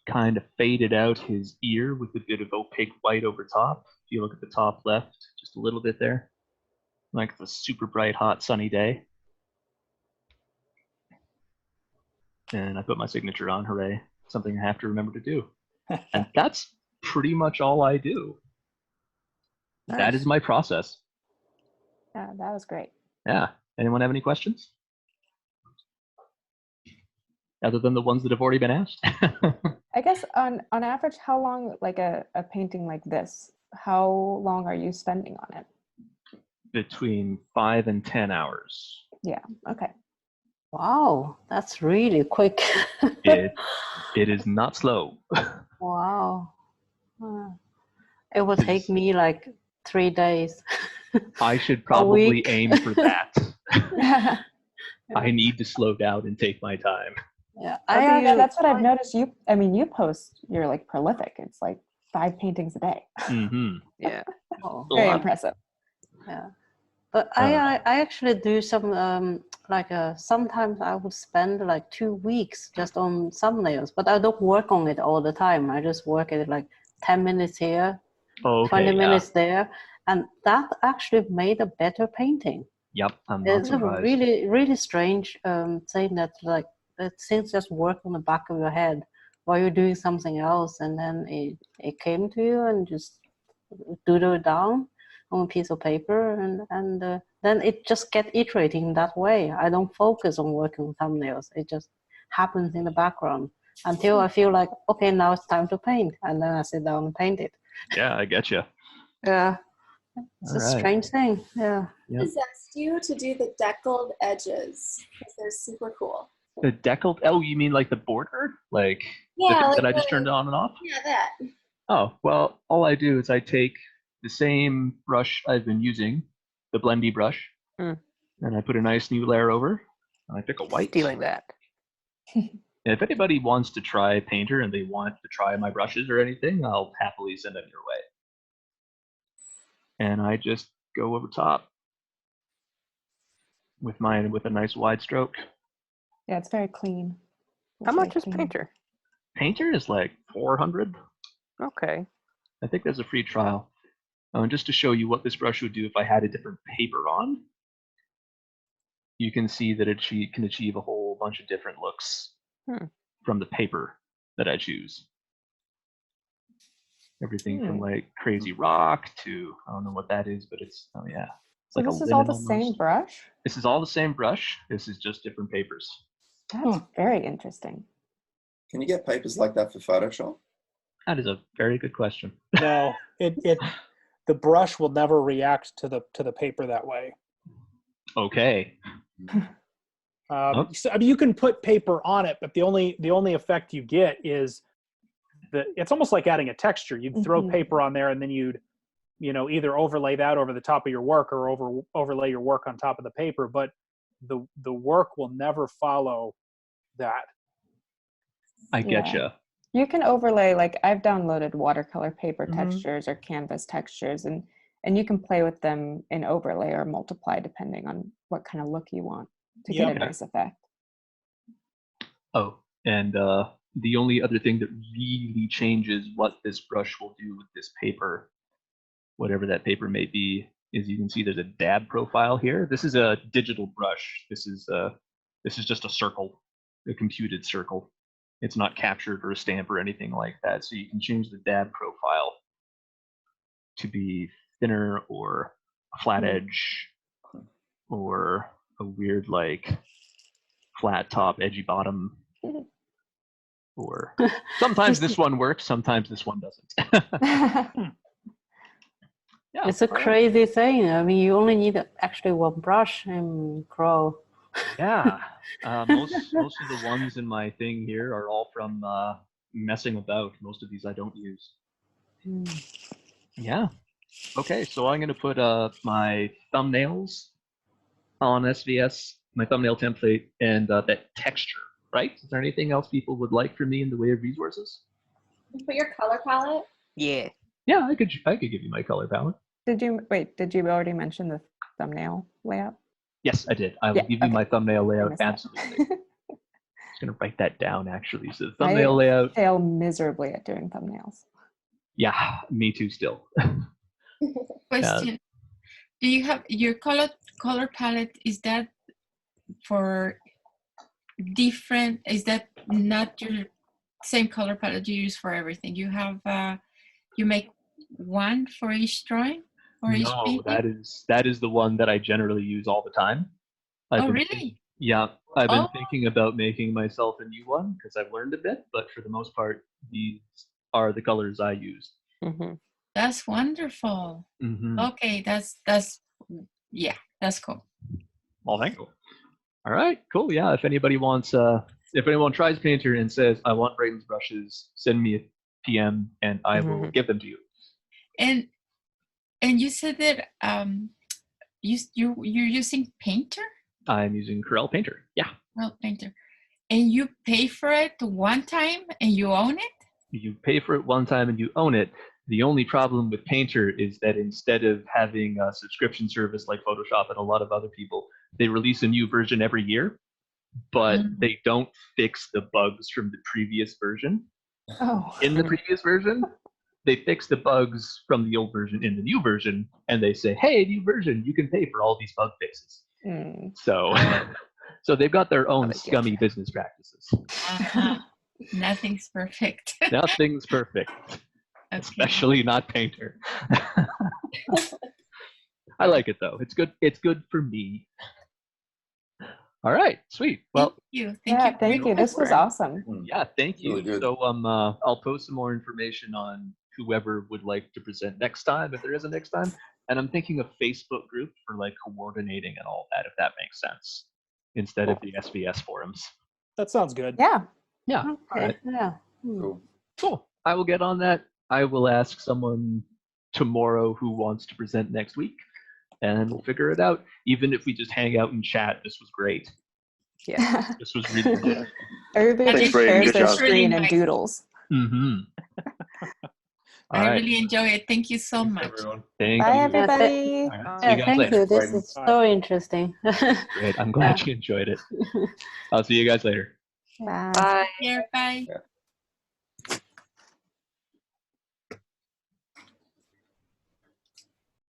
kind of faded out his ear with a bit of opaque white over top. If you look at the top left, just a little bit there. Like it's a super bright, hot, sunny day. And I put my signature on, hooray. Something I have to remember to do. And that's pretty much all I do. Nice. That is my process. Yeah, that was great. Yeah. Anyone have any questions? Other than the ones that have already been asked? I guess on average, how long, like a painting like this, how long are you spending on it? Between 5 and 10 hours. Yeah, okay. Wow, that's really quick. It is not slow. Wow. It will take me like 3 days. I should probably aim for that. I need to slow down and take my time. Yeah, Yeah, that's what I've noticed. You post, you're like prolific. It's like 5 paintings a day. Mm-hmm. Yeah. Oh, Very impressive. yeah. But I actually do some sometimes I would spend like 2 weeks just on thumbnails, but I don't work on it all the time. I just work at like 10 minutes here, 20 minutes there, and that actually made a better painting. Yep, I'm not It's surprised. a really, really strange thing that like things just work on the back of your head while you're doing something else, and then it came to you and just doodle it down on a piece of paper, and then it just get iterating that way. I don't focus on working on thumbnails. It just happens in the background until I feel like, okay, now it's time to paint, and then I sit down and paint it. Yeah, I get you. Yeah, it's a strange thing. Yeah. Yep. Possessed you to do the deckled edges because they're super cool. The deckled? Oh, you mean like the border? Like the Yeah, thing like that I just turned on and off? Yeah, that. Oh, well, all I do is I take the same brush I've been using, the blendy brush, and I put a nice new layer over, and I pick a white. Stealing that. If anybody wants to try Painter and they want to try my brushes or anything, I'll happily send them your way. And I just go over top with mine with a nice wide stroke. Yeah, it's very clean. How much is Painter? Painter is like 400. Okay. I think there's a free trial. And just to show you what this brush would do if I had a different paper on, you can see that it can achieve a whole bunch of different looks from the paper that I choose. Everything from like crazy rock to, I don't know what that is, but it's, oh yeah. It's So like this is all the same brush? This is all the same brush. This is just different papers. That's very interesting. Can you get papers like that for Photoshop? That is a very good question. No, the brush will never react to the paper that way. Okay. So, I mean, you can put paper on it, but the only effect you get is that it's almost like adding a texture. You'd throw paper on there, and then you'd, either overlay that over the top of your work or overlay your work on top of the paper. But the work will never follow that. I getcha. You can overlay, like I've downloaded watercolor paper textures or canvas textures, and you can play with them in overlay or multiply depending on what kind of look you want to get a nice effect. Oh, and the only other thing that really changes what this brush will do with this paper, whatever that paper may be, is you can see there's a dab profile here. This is a digital brush. This is just a circle, a computed circle. It's not captured or a stamp or anything like that. So you can change the dab profile to be thinner or a flat edge or a weird like flat top, edgy bottom. Or sometimes this one works, sometimes this one doesn't. Yeah, it's a crazy thing. I mean, you only need actually one brush and grow. Yeah, most of the ones in my thing here are all from messing about. Most of these I don't use. Yeah. Okay, so I'm going to put my thumbnails on SVS, my thumbnail template, and that texture, right? Is there anything else people would like from me in the way of resources? You put your color palette? Yeah. Yeah, I could give you my color palette. Did you already mention the thumbnail layout? Yes, I did. I will give you my thumbnail layout, absolutely. I'm just going to write that down, actually. So the thumbnail layout. I fail miserably at doing thumbnails. Yeah, me too still. Question. Do you have your color palette, is that for different, is that not your same color palette you use for everything? You have, you make one for each drawing? Or each painting? that is the one that I generally use all the time. Really? Yeah, I've been thinking about making myself a new one because I've learned a bit, but for the most part, these are the colors I use. That's wonderful. Okay, that's cool. Well, thank you. All right, cool. Yeah, if anybody wants, if anyone tries Painter and says I want Braden's brushes, send me a PM and I will give them to you. And you said that you're using Painter? I'm using Corel Painter. Yeah. Corel Painter. and you pay for it one time and you own it? You pay for it one time and you own it. The only problem with Painter is that instead of having a subscription service like Photoshop and a lot of other people, they release a new version every year, but they don't fix the bugs from the previous version. Oh. In the previous version, they fix the bugs from the old version in the new version, and they say, hey, new version, you can pay for all these bug fixes. So, so they've got their own scummy business practices. Nothing's perfect. Nothing's perfect. Okay. Especially not Painter. I like it though. It's good. It's good for me. All right, sweet. Well, Thank you. Thank you. This was awesome. yeah, thank you. Really good. So I'll post some more information on whoever would like to present next time, if there is a next time. And I'm thinking of Facebook group for like coordinating and all that, if that makes sense, instead of the SBS forums. That sounds good. Yeah. Yeah. Okay. All right. Yeah. Cool. I will get on that. I will ask someone tomorrow who wants to present next week, and we'll figure it out. Even if we just hang out and chat, this was great. Yeah. This was really good. Everybody Thanks, just Braden. shares Good their job. screen Really and nice. doodles. Mm-hmm. All I right. really enjoy it. Thank you so much. Everyone. Thank Bye, you. everybody. All right. See you Yeah, guys thank later. you. This Braden. is so interesting. Great. I'm glad you enjoyed it. I'll see you guys later. Bye. Bye. Here, bye. Yeah.